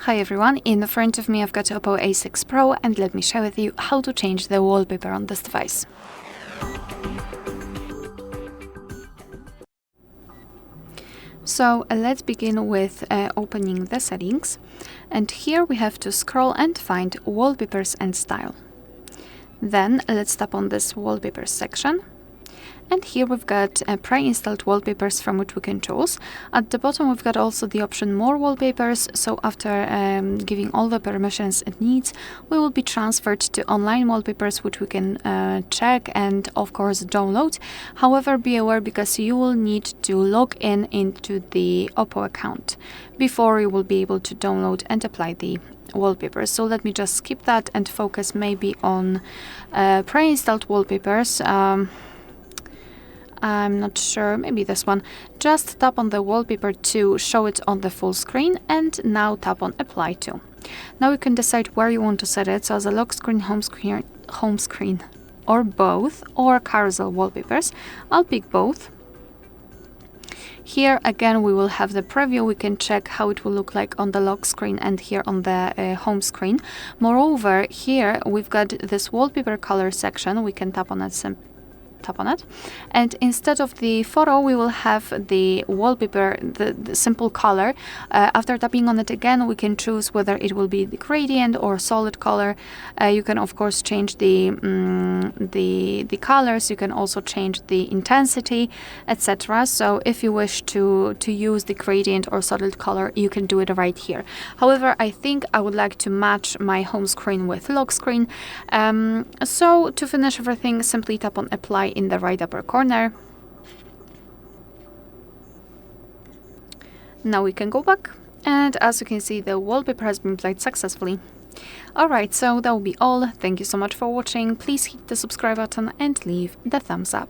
Hi everyone, in front of me I've got OPPO A6 Pro and let me share with you how to change the wallpaper on this device. So let's begin with opening the settings, and here we have to scroll and find Wallpapers and Style. Then let's tap on this Wallpapers section. And here we've got pre-installed wallpapers from which we can choose. At the bottom we've got also the option More Wallpapers, so after giving all the permissions it needs, we will be transferred to online wallpapers which we can check and of course download. However, be aware because you will need to log in into the OPPO account before you will be able to download and apply the wallpapers. So let me just skip that and focus maybe on pre-installed wallpapers. I'm not sure, maybe this one. Just tap on the wallpaper to show it on the full screen and now tap on apply to. Now you can decide where you want to set it, so as a lock screen, home screen or both, or carousel wallpapers. I'll pick both. Here again we will have the preview. We can check how it will look like on the lock screen and here on the home screen. Moreover, here we've got this wallpaper color section. We can tap on it and instead of the photo we will have the wallpaper, the simple color. After tapping on it again we can choose whether it will be the gradient or solid color. You can of course change the colors. You can also change the intensity, etc. So if you wish to use the gradient or solid color, you can do it right here. However, I think I would like to match my home screen with lock screen, so to finish everything, simply tap on apply in the right upper corner. Now we can go back, and as you can see, the wallpaper has been applied successfully. Alright, so that will be all. Thank you so much for watching. Please hit the subscribe button and leave the thumbs up.